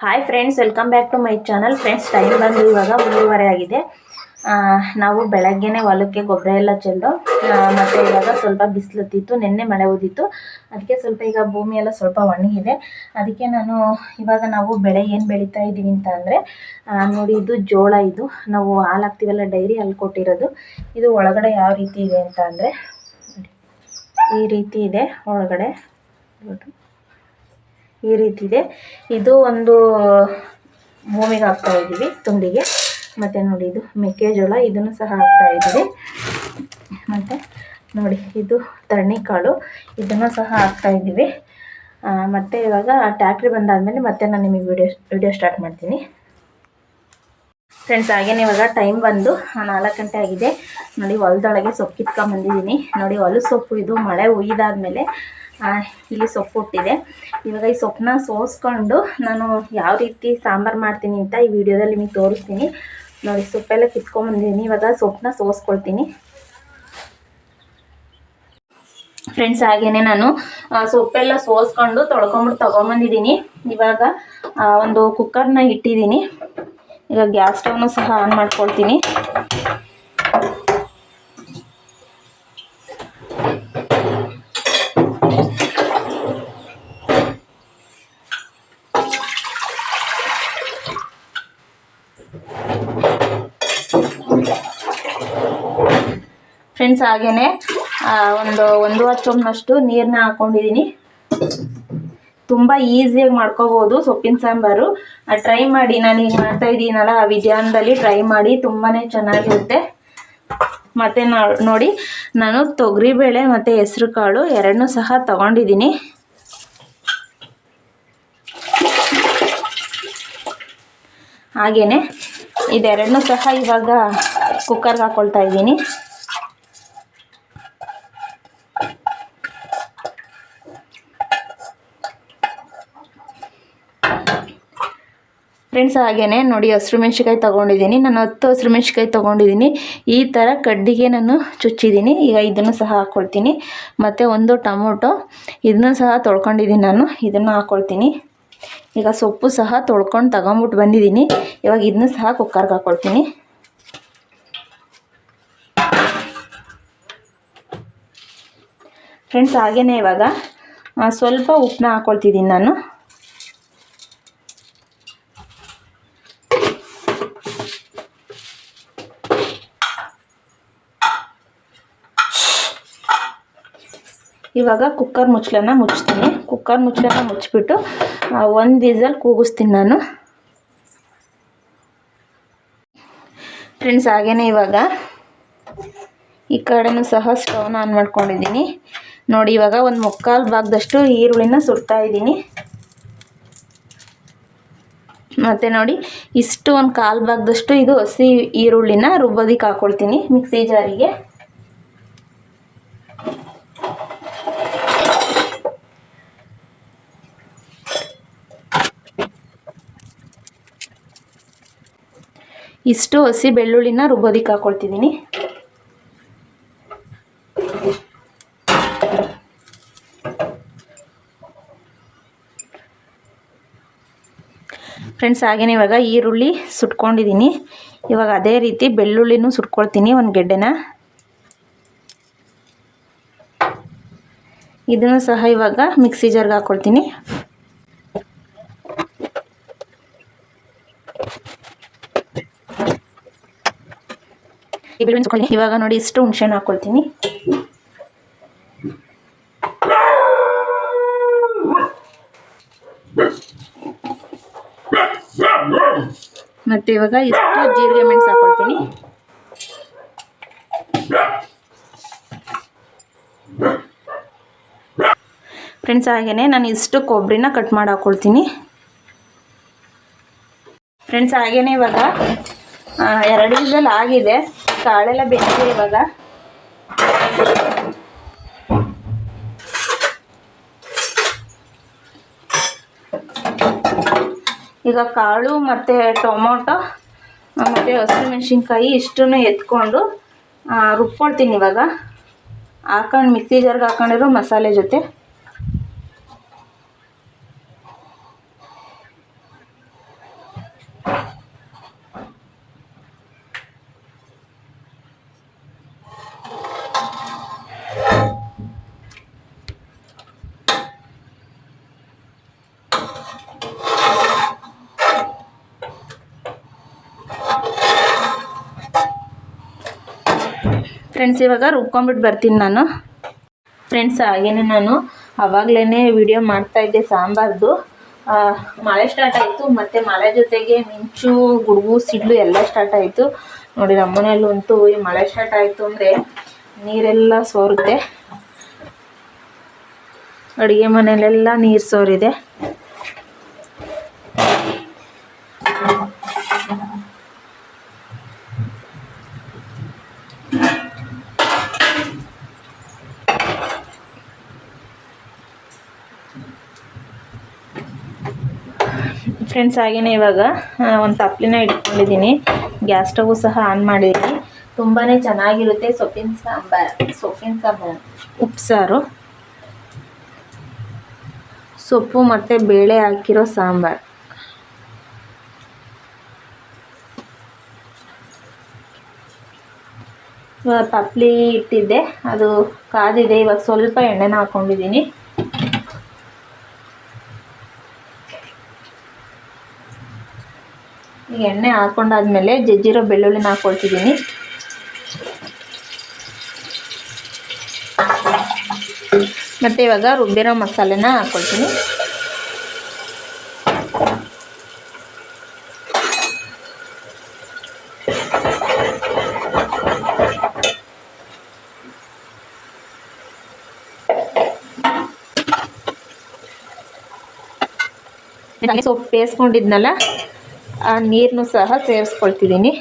Hi friends, welcome back to my channel. Friends, time ಬಂದು ಇವಾಗ 3:30 ಆಗಿದೆ. ನಾವು ಬೆಳಗ್ಗೆನೇ ಹೊಲಕ್ಕೆ ಗೊಬ್ಬರ ಎಲ್ಲ ಚೆಲ್ಲು ಮತ್ತು ಇವಾಗ ಸ್ವಲ್ಪ ಬಿಸಿಲುತ್ತಿತ್ತು. ನಿನ್ನೆ ಮಳೆ ಓದಿತ್ತು, ಅದಕ್ಕೆ ಸ್ವಲ್ಪ ಈಗ ಭೂಮಿ ಎಲ್ಲ ಸ್ವಲ್ಪ ಒಣಗಿದೆ. ಅದಕ್ಕೆ ಇವಾಗ ನಾವು ಬೆಳೆ ಏನು ಬೆಳೀತಾ ಇದ್ದೀವಿ ಅಂತ ಅಂದರೆ ನೋಡಿ, ಇದು ಜೋಳ. ಇದು ನಾವು ಹಾಲು ಹಾಕ್ತೀವಲ್ಲ, ಡೈರಿ ಅಲ್ಲಿ ಕೊಟ್ಟಿರೋದು. ಇದು ಒಳಗಡೆ ಯಾವ ರೀತಿ ಇದೆ ಅಂತ ಅಂದರೆ ಈ ರೀತಿ ಇದೆ. ಒಳಗಡೆ ಈ ರೀತಿ ಇದೆ. ಇದು ಒಂದು ಭೂಮಿಗೆ ಹಾಕ್ತಾ ಇದ್ದೀವಿ, ತುಂಡಿಗೆ. ಮತ್ತು ನೋಡಿ, ಇದು ಮೆಕ್ಕೆಜೋಳ, ಇದನ್ನು ಸಹ ಹಾಕ್ತಾ ಇದ್ದೀವಿ. ಮತ್ತು ನೋಡಿ, ಇದು ತರಣಿಕಾಳು, ಇದನ್ನು ಸಹ ಹಾಕ್ತಾ ಇದ್ದೀವಿ. ಮತ್ತು ಇವಾಗ ಟ್ಯಾಕ್ಟ್ರಿ ಬಂದಾದಮೇಲೆ ಮತ್ತೆ ನಾನು ನಿಮಗೆ ವಿಡಿಯೋ ಸ್ಟಾರ್ಟ್ ಮಾಡ್ತೀನಿ. ಫ್ರೆಂಡ್ಸ್, ಹಾಗೇನೆ ಇವಾಗ ಟೈಮ್ ಬಂದು 4 ಗಂಟೆ ಆಗಿದೆ. ನೋಡಿ, ಹೊಲದೊಳಗೆ ಸೊಪ್ಪು ಕಿತ್ಕೊಂಡ್ಬಂದಿದ್ದೀನಿ. ನೋಡಿ, ಹೊಲದ ಸೊಪ್ಪು ಇದು ಮಳೆ ಹುಯ್ದಾದ್ಮೇಲೆ ಇಲ್ಲಿ ಸೊಪ್ಪು ಹುಟ್ಟಿದೆ. ಇವಾಗ ಈ ಸೊಪ್ಪನ್ನ ಸೋಸ್ಕೊಂಡು ನಾನು ಯಾವ ರೀತಿ ಸಾಂಬಾರು ಮಾಡ್ತೀನಿ ಅಂತ ಈ ವಿಡಿಯೋದಲ್ಲಿ ನಿಮಗೆ ತೋರಿಸ್ತೀನಿ. ನೋಡಿ, ಸೊಪ್ಪೆಲ್ಲ ಕಿತ್ಕೊಂಡ್ಬಂದಿದ್ದೀನಿ. ಇವಾಗ ಸೊಪ್ಪನ್ನ ಸೋಸ್ಕೊಳ್ತೀನಿ. ಫ್ರೆಂಡ್ಸ್, ಹಾಗೇನೆ ನಾನು ಸೊಪ್ಪೆಲ್ಲ ಸೋಸ್ಕೊಂಡು ತೊಳ್ಕೊಂಬಿಟ್ಟು ತೊಗೊಂಬಂದಿದ್ದೀನಿ. ಇವಾಗ ಒಂದು ಕುಕ್ಕರ್ನ ಇಟ್ಟಿದ್ದೀನಿ. ಈಗ ಗ್ಯಾಸ್ ಸ್ಟವ್ನು ಸಹ ಆನ್ ಮಾಡ್ಕೊಳ್ತೀನಿ. ಫ್ರೆಂಡ್ಸ್, ಹಾಗೇನೆ ಒಂದೂವರೆ ಚಮಚನಷ್ಟು ನೀರನ್ನ ಹಾಕ್ಕೊಂಡಿದ್ದೀನಿ. ತುಂಬ ಈಸಿಯಾಗಿ ಮಾಡ್ಕೋಬೋದು ಸೊಪ್ಪಿನ ಸಾಂಬಾರು. ಟ್ರೈ ಮಾಡಿ. ನಾನು ಈಗ ಮಾಡ್ತಾ ಇದ್ದೀನಲ್ಲ, ಆ ವಿಧಾನದಲ್ಲಿ ಟ್ರೈ ಮಾಡಿ, ತುಂಬಾ ಚೆನ್ನಾಗಿರುತ್ತೆ. ಮತ್ತು ನೋಡಿ, ನಾನು ತೊಗರಿಬೇಳೆ ಮತ್ತು ಹೆಸರು ಕಾಳು ಎರಡನ್ನೂ ಸಹ ತಗೊಂಡಿದ್ದೀನಿ. ಹಾಗೆಯೇ ಇದೆರಡನ್ನೂ ಸಹ ಇವಾಗ ಕುಕ್ಕರ್ಗೆ ಹಾಕ್ಕೊಳ್ತಾ ಇದ್ದೀನಿ. ಫ್ರೆಂಡ್ಸ್, ಹಾಗೇನೆ ನೋಡಿ, ಹಸಿರು ಮೆಣ್ಸಿಕಾಯಿ ತೊಗೊಂಡಿದ್ದೀನಿ. ನಾನು 10 ಹಸಿರು ಮೆಣ್ಸಿಕಾಯಿ ತೊಗೊಂಡಿದ್ದೀನಿ. ಈ ಥರ ಕಡ್ಡಿಗೆ ನಾನು ಚುಚ್ಚಿದ್ದೀನಿ. ಈಗ ಇದನ್ನು ಸಹ ಹಾಕ್ಕೊಳ್ತೀನಿ. ಮತ್ತು ಒಂದು ಟೊಮೊಟೊ, ಇದನ್ನು ಸಹ ತೊಳ್ಕೊಂಡಿದ್ದೀನಿ ನಾನು. ಇದನ್ನು ಹಾಕ್ಕೊಳ್ತೀನಿ. ಈಗ ಸೊಪ್ಪು ಸಹ ತೊಳ್ಕೊಂಡು ತಗೊಂಬಿಟ್ಟು ಬಂದಿದ್ದೀನಿ. ಇವಾಗ ಇದನ್ನು ಸಹ ಕುಕ್ಕರ್ಗೆ ಹಾಕ್ಕೊಳ್ತೀನಿ. ಫ್ರೆಂಡ್ಸ್, ಹಾಗೇನೆ ಇವಾಗ ಸ್ವಲ್ಪ ಉಪ್ಪನ್ನ ಹಾಕ್ಕೊಳ್ತಿದ್ದೀನಿ ನಾನು. ಇವಾಗ ಕುಕ್ಕರ್ ಮುಚ್ಚಳನ ಮುಚ್ತೀನಿ. ಕುಕ್ಕರ್ ಮುಚ್ಚಳನ ಮುಚ್ಚಿಬಿಟ್ಟು 1 ವಿಸಲ್ ಕೂಗಿಸ್ತೀನಿ ನಾನು. ಫ್ರೆಂಡ್ಸ್, ಹಾಗೇನೆ ಇವಾಗ ಈ ಕಡೆನೂ ಸಹ ಸ್ಟವ್ನ ಆನ್ ಮಾಡ್ಕೊಂಡಿದ್ದೀನಿ. ನೋಡಿ, ಇವಾಗ ಒಂದು 3/4 ಭಾಗದಷ್ಟು ಈರುಳ್ಳಿನ ಸುಡ್ತಾ ಇದ್ದೀನಿ. ಮತ್ತು ನೋಡಿ, ಇಷ್ಟು ಒಂದು 1/4 ಭಾಗದಷ್ಟು ಇದು ಹಸಿ ಈರುಳ್ಳಿನ ರುಬ್ಬೋದಕ್ಕೆ ಹಾಕ್ಕೊಳ್ತೀನಿ ಮಿಕ್ಸಿ ಜಾರಿಗೆ. ಇಷ್ಟು ಹಸಿ ಬೆಳ್ಳುಳ್ಳಿನ ರುಬ್ಬೋದಕ್ಕೆ ಹಾಕ್ಕೊಳ್ತಿದ್ದೀನಿ. ಫ್ರೆಂಡ್ಸ್, ಹಾಗೇನೆ ಇವಾಗ ಈರುಳ್ಳಿ ಸುಟ್ಕೊಂಡಿದ್ದೀನಿ. ಇವಾಗ ಅದೇ ರೀತಿ ಬೆಳ್ಳುಳ್ಳಿನೂ ಸುಟ್ಕೊಳ್ತೀನಿ, ಒಂದು ಗೆಡ್ಡೆನ. ಇದನ್ನು ಸಹ ಇವಾಗ ಮಿಕ್ಸಿ ಜಾರ್ಗೆ ಹಾಕ್ಕೊಳ್ತೀನಿ. ಇವಾಗ ನೋಡಿ, ಇಷ್ಟು ಹುಣಸೆಹಣ್ಣು ಹಾಕ್ಕೊಳ್ತೀನಿ. ಮತ್ತು ಇವಾಗ ಇಷ್ಟು ಜೀರಿಗೆ ಮೆಣಸು ಹಾಕ್ಕೊಳ್ತೀನಿ. ಫ್ರೆಂಡ್ಸ್, ಹಾಗೆಯೇ ನಾನು ಇಷ್ಟು ಕೊಬ್ಬರಿನ ಕಟ್ ಮಾಡಿ ಹಾಕ್ಕೊಳ್ತೀನಿ. ಫ್ರೆಂಡ್ಸ್, ಹಾಗೆಯೇ ಇವಾಗ 2 ವಿಸಲ್ ಆಗಿದೆ. ಕಾಳೆಲ್ಲ ಬೆಂದಿದೆ. ಇವಾಗ ಕಾಳು ಮತ್ತು ಟೊಮೊಟೊ ಮತ್ತು ಹಸಿರು ಮೆಣಸಿನ್ಕಾಯಿ ಇಷ್ಟನ್ನು ಎತ್ಕೊಂಡು ರುಬ್ಕೊಳ್ತೀನಿ. ಇವಾಗ ಹಾಕೊಂಡು ಮಿಕ್ಸಿ ಜಾರ್ಗೆ ಹಾಕೊಂಡಿರೋ ಮಸಾಲೆ ಜೊತೆ ಫ್ರೆಂಡ್ಸ್ ಇವಾಗ ರುಬ್ಕೊಂಬಿಟ್ಟು ಬರ್ತೀನಿ ನಾನು. ಫ್ರೆಂಡ್ಸ್ ಹಾಗೇನೆ ನಾನು ಆವಾಗಲೇ ವಿಡಿಯೋ ಮಾಡ್ತಾಯಿದ್ದೆ ಸಾಂಬಾರ್ದು. ಮಳೆ ಸ್ಟಾರ್ಟ್ ಆಯಿತು, ಮತ್ತು ಮಳೆ ಜೊತೆಗೆ ಮಿಂಚು, ಗುಡುಗು, ಸಿಡ್ಲು ಎಲ್ಲ ಸ್ಟಾರ್ಟ್ ಆಯಿತು ನೋಡಿ. ನಮ್ಮನೆಯಲ್ಲಂತೂ ಈ ಮಳೆ ಸ್ಟಾರ್ಟ್ ಆಯಿತು ಅಂದರೆ ನೀರೆಲ್ಲ ಸೋರುತ್ತೆ. ಅಡುಗೆ ಮನೆಯಲ್ಲೆಲ್ಲ ನೀರು ಸೋರಿದೆ. ಫ್ರೆಂಡ್ಸ್ ಹಾಗೆಯೇ ಇವಾಗ ಒಂದು ತಪ್ಪಲಿನ ಇಟ್ಕೊಂಡಿದ್ದೀನಿ. ಗ್ಯಾಸ್ ಸ್ಟವ್ ಸಹ ಆನ್ ಮಾಡಿದ್ದೀನಿ. ತುಂಬಾ ಚೆನ್ನಾಗಿರುತ್ತೆ ಸೊಪ್ಪಿನ ಸಾಂಬಾರು, ಉಪ್ಸಾರು, ಸೊಪ್ಪು ಮತ್ತು ಬೇಳೆ ಹಾಕಿರೋ ಸಾಂಬಾರು. ಇವಾಗ ತಪ್ಪಲಿ ಇಟ್ಟಿದ್ದೆ, ಅದು ಕಾದಿದೆ. ಇವಾಗ ಸ್ವಲ್ಪ ಎಣ್ಣೆನ ಹಾಕ್ಕೊಂಡಿದ್ದೀನಿ. ಈಗ ಎಣ್ಣೆ ಹಾಕ್ಕೊಂಡಾದ್ಮೇಲೆ ಜಜ್ಜಿರೋ ಬೆಳ್ಳುಳ್ಳಿನ ಹಾಕ್ಕೊಳ್ತಿದ್ದೀನಿ. ಮತ್ತು ಇವಾಗ ರುಬ್ಬಿರೋ ಮಸಾಲೆನ ಹಾಕ್ಕೊಳ್ತೀನಿ. ಸೊಪ್ಪು ಬೇಯಿಸ್ಕೊಂಡಿದ್ನಲ್ಲ, ಆ ನೀರನ್ನು ಸಹ ಸೇರಿಸ್ಕೊಳ್ತಿದ್ದೀನಿ.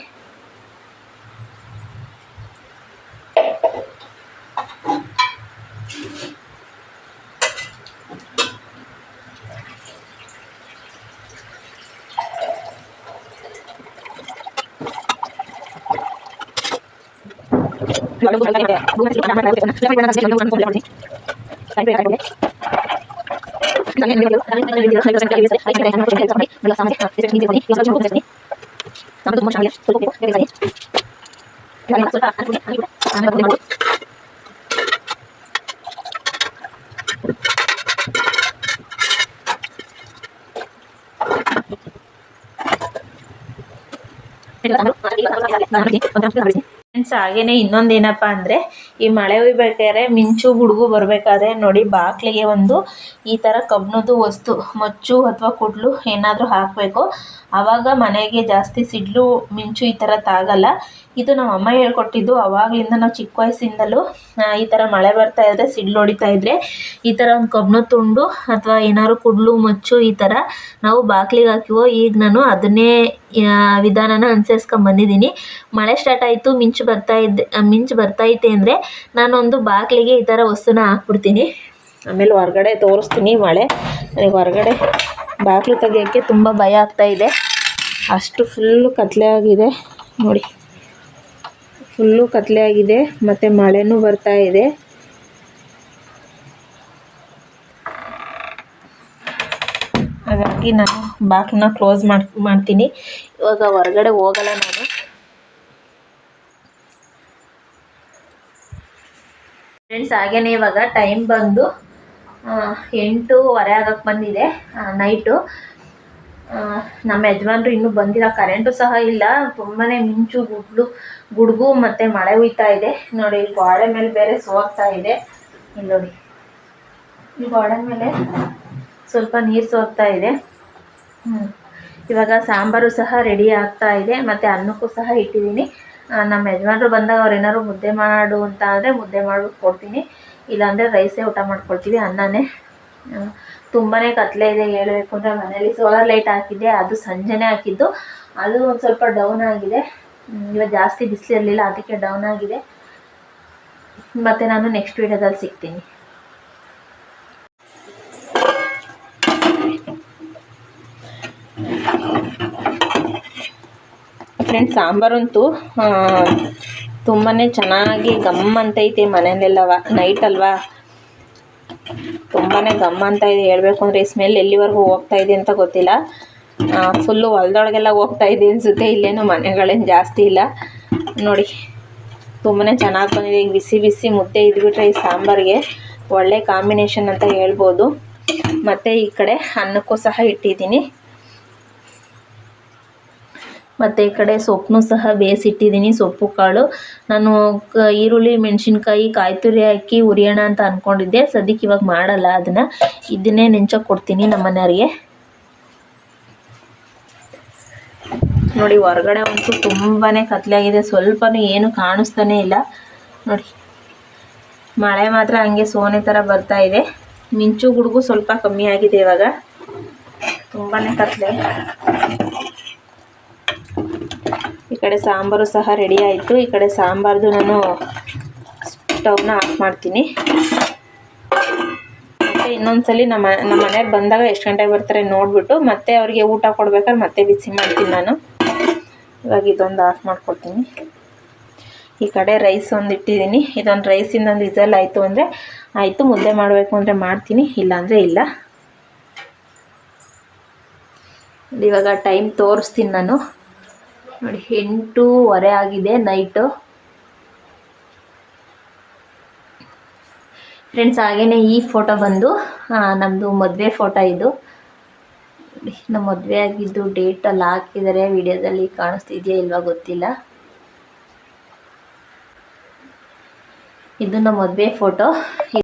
ಫ್ರೆಂಡ್ಸ್ ಹಾಗೇನೆ ಇನ್ನೊಂದೇನಪ್ಪ ಅಂದರೆ, ಈ ಮಳೆ ಹುಯ್ಬೇಕಾದ್ರೆ ಮಿಂಚು ಗುಡುಗು ಬರಬೇಕಾದ್ರೆ ನೋಡಿ, ಬಾಗಿಲಿಗೆ ಒಂದು ಈ ಥರ ಕಬ್ಬಿಣದ್ದು ವಸ್ತು, ಮಚ್ಚು ಅಥವಾ ಕುಡ್ಲು ಏನಾದರೂ ಹಾಕಬೇಕು. ಆವಾಗ ಮನೆಗೆ ಜಾಸ್ತಿ ಸಿಡ್ಲು, ಮಿಂಚು ಈ ಥರ ತಾಗಲ್ಲ. ಇದು ನಮ್ಮ ಅಮ್ಮ ಹೇಳ್ಕೊಟ್ಟಿದ್ದು. ಆವಾಗಲಿಂದ ನಾವು ಚಿಕ್ಕ ವಯಸ್ಸಿಂದಲೂ ಈ ಥರ ಮಳೆ ಬರ್ತಾ ಇದ್ದರೆ, ಸಿಡ್ಲು ಹೊಡಿತಾ ಇದ್ದರೆ ಈ ಥರ ಒಂದು ಕಬ್ಬಿಣದ ತುಂಡು ಅಥವಾ ಏನಾದ್ರು ಕುಡ್ಲು, ಮಚ್ಚು ಈ ಥರ ನಾವು ಬಾಗಿಲಿಗೆ ಹಾಕಿವೋ. ಈಗ ನಾನು ಅದನ್ನೇ ವಿಧಾನನ ಅನುಸರಿಸ್ಕೊಂಬಂದಿದ್ದೀನಿ. ಮಳೆ ಸ್ಟಾರ್ಟ್ ಆಯಿತು, ಮಿಂಚು ಬರ್ತೈತೆ ಅಂದರೆ ನಾನೊಂದು ಬಾಗಿಲಿಗೆ ಈ ಥರ ವಸ್ತುನ ಹಾಕ್ಬಿಡ್ತೀನಿ. ಆಮೇಲೆ ಹೊರಗಡೆ ತೋರಿಸ್ತೀನಿ. ನನಗೆ ಹೊರಗಡೆ ಬಾಗಿಲು ತೆಗಿಯೋಕ್ಕೆ ತುಂಬ ಭಯ ಆಗ್ತಾಯಿದೆ. ಅಷ್ಟು ಫುಲ್ಲು ಕತ್ಲೆ ಆಗಿದೆ ನೋಡಿ, ಫುಲ್ಲು ಕತ್ಲೆ ಆಗಿದೆ, ಮತ್ತು ಮಳೆನೂ ಬರ್ತಾ ಇದೆ. ಹಾಗಾಗಿ ನಾನು ಬಾಗಿಲನ್ನ ಕ್ಲೋಸ್ ಮಾಡ್ತೀನಿ. ಇವಾಗ ಹೊರಗಡೆ ಹೋಗಲ್ಲ ನಾನು. ಫ್ರೆಂಡ್ಸ್ ಹಾಗೇನೆ ಇವಾಗ ಟೈಮ್ ಬಂದು 8:15 ಆಗಕ್ಕೆ ಬಂದಿದೆ ನೈಟು. ನಮ್ಮ ಯಜಮಾನ್ರು ಇನ್ನೂ ಬಂದಿಲ್ಲ. ಕರೆಂಟು ಸಹ ಇಲ್ಲ. ತುಂಬಾ ಮಿಂಚು, ಗುಡುಗು ಮತ್ತು ಮಳೆ ಹುಯ್ತಾ ಇದೆ ನೋಡಿ. ಇಲ್ಲಿ ಗೋಡೆ ಮೇಲೆ ಬೇರೆ ಸೋರ್ತಾ ಇದೆ. ಇಲ್ಲಿ ನೋಡಿ, ಈ ಗೋಡೆ ಮೇಲೆ ಸ್ವಲ್ಪ ನೀರು ಸೋರ್ತಾ ಇದೆ. ಇವಾಗ ಸಾಂಬಾರು ಸಹ ರೆಡಿ ಆಗ್ತಾ ಇದೆ, ಮತ್ತು ಅನ್ನಕ್ಕೂ ಸಹ ಇಟ್ಟಿದ್ದೀನಿ. ನಮ್ಮ ಯಜಮಾನ್ರು ಬಂದಾಗ ಅವ್ರು ಏನಾದ್ರು ಮುದ್ದೆ ಮಾಡು ಅಂತ ಅಂದರೆ ಮುದ್ದೆ ಮಾಡ್ಬಿಟ್ಟು ಕೊಡ್ತೀನಿ. ಇಲ್ಲಾಂದರೆ ರೈಸೇ ಊಟ ಮಾಡ್ಕೊಳ್ತೀವಿ, ಅನ್ನನೇ. ತುಂಬಾ ಕತ್ಲೆ ಇದೆ. ಹೇಳಬೇಕು ಅಂದರೆ ಮನೇಲಿ ಸೋಲಾರ್ ಲೈಟ್ ಹಾಕಿದ್ದೆ, ಅದು ಸಂಜೆನೇ ಹಾಕಿದ್ದು. ಅದು ಒಂದು ಸ್ವಲ್ಪ ಡೌನ್ ಆಗಿದೆ. ಇವಾಗ ಜಾಸ್ತಿ ಬಿಸಿಲಿರಲಿಲ್ಲ, ಅದಕ್ಕೆ ಡೌನ್ ಆಗಿದೆ. ಮತ್ತು ನಾನು ನೆಕ್ಸ್ಟ್ ವೀಡಿಯೋದಲ್ಲಿ ಸಿಗ್ತೀನಿ. ಫ್ರೆಂಡ್ಸ್ ಸಾಂಬಾರಂತೂ ತುಂಬಾ ಚೆನ್ನಾಗಿ ಗಮ್ ಅಂತೈತೆ. ಮನೆಯಲ್ಲೆಲ್ಲವ ನೈಟ್ ಅಲ್ವಾ, ತುಂಬಾ ಗಮ್ ಅಂತ ಇದೆ. ಹೇಳಬೇಕು ಅಂದರೆ ಸ್ಮೆಲ್ ಎಲ್ಲಿವರೆಗೂ ಹೋಗ್ತಾ ಇದೆ ಅಂತ ಗೊತ್ತಿಲ್ಲ. ಫುಲ್ಲು ಹೊಲದೊಳಗೆಲ್ಲ ಹೋಗ್ತಾ ಇದೆ ಅನಿಸುತ್ತೆ. ಇಲ್ಲೇನು ಮನೆಗಳೇನು ಜಾಸ್ತಿ ಇಲ್ಲ ನೋಡಿ. ತುಂಬಾ ಚೆನ್ನಾಗಿ ಬಂದಿದೆ. ಈಗ ಬಿಸಿ ಬಿಸಿ ಮುದ್ದೆ ಇದ್ಬಿಟ್ರೆ ಈ ಸಾಂಬಾರಿಗೆ ಒಳ್ಳೆ ಕಾಂಬಿನೇಷನ್ ಅಂತ ಹೇಳ್ಬೋದು. ಮತ್ತು ಈ ಕಡೆ ಅನ್ನಕ್ಕೂ ಸಹ ಇಟ್ಟಿದ್ದೀನಿ. ಮತ್ತು ಈ ಕಡೆ ಸೊಪ್ಪನ್ನು ಸಹ ಬೇಯಿಸಿಟ್ಟಿದ್ದೀನಿ. ಸೊಪ್ಪು ಕಾಳು ನಾನು ಈರುಳ್ಳಿ ಮೆಣಸಿನ್ಕಾಯಿ ಕಾಯಿ ತುರಿ ಹಾಕಿ ಹುರಿಯೋಣ ಅಂತ ಅಂದ್ಕೊಂಡಿದ್ದೆ. ಸದ್ಯಕ್ಕೆ ಇವಾಗ ಮಾಡಲ್ಲ ಅದನ್ನು, ಇದನ್ನೇ ನೆಂಚೋಕೆ ಕೊಡ್ತೀನಿ ನಮ್ಮ ಮನೆಯವ್ರಿಗೆ. ನೋಡಿ ಹೊರಗಡೆ ಅಂತೂ ತುಂಬಾ ಕತ್ಲಾಗಿದೆ, ಸ್ವಲ್ಪನೂ ಏನು ಕಾಣಿಸ್ತಾನೆ ಇಲ್ಲ. ನೋಡಿ ಮಳೆ ಮಾತ್ರ ಹಂಗೆ ಸೋನೆ ಥರ ಬರ್ತಾ ಇದೆ. ಮಿಂಚು ಗುಡುಗು ಸ್ವಲ್ಪ ಕಮ್ಮಿ ಆಗಿದೆ ಇವಾಗ, ತುಂಬಾ ಕತ್ಲೆ. ಈ ಕಡೆ ಸಾಂಬಾರು ಸಹ ರೆಡಿ ಆಯಿತು. ಈ ಕಡೆ ಸಾಂಬಾರ್ದು ನಾನು ಸ್ಟವ್ನ ಆಫ್ ಮಾಡ್ತೀನಿ. ಮತ್ತು ಇನ್ನೊಂದ್ಸಲಿ ನಮ್ಮ ಮನೆಯವ್ರು ಬಂದಾಗ ಎಷ್ಟು ಗಂಟೆಗೆ ಬರ್ತಾರೆ ನೋಡಿಬಿಟ್ಟು ಮತ್ತೆ ಅವ್ರಿಗೆ ಊಟ ಕೊಡ್ಬೇಕಾದ್ರೆ ಮತ್ತೆ ಬಿಸಿ ಮಾಡ್ತೀನಿ ನಾನು. ಇವಾಗ ಇದೊಂದು ಆಫ್ ಮಾಡ್ಕೊಡ್ತೀನಿ. ಈ ಕಡೆ ರೈಸ್ ಒಂದು ಇಟ್ಟಿದ್ದೀನಿ. ಇದೊಂದು ರೈಸಿಂದ ಒಂದು ವಿಸಲ್ ಆಯಿತು ಅಂದರೆ ಆಯಿತು, ಮುದ್ದೆ ಮಾಡಬೇಕು ಅಂದರೆ ಮಾಡ್ತೀನಿ, ಇಲ್ಲಾಂದರೆ ಇಲ್ಲ. ಇವಾಗ ಟೈಮ್ ತೋರಿಸ್ತೀನಿ ನಾನು. ನೋಡಿ 8:15 ಆಗಿದೆ ನೈಟು. ಫ್ರೆಂಡ್ಸ್ ಹಾಗೆಯೇ ಈ ಫೋಟೋ ಬಂದು ನಮ್ಮದು ಮದುವೆ ಫೋಟೋ ಇದು. ನಮ್ಮ ಮದುವೆ ಆಗಿದ್ದು ಡೇಟಲ್ಲಿ ಹಾಕಿದ್ದಾರೆ, ವಿಡಿಯೋದಲ್ಲಿ ಕಾಣಿಸ್ತಿದೆಯಾ ಇಲ್ವಾ ಗೊತ್ತಿಲ್ಲ. ಇದು ನಮ್ಮ ಮದುವೆ ಫೋಟೋ.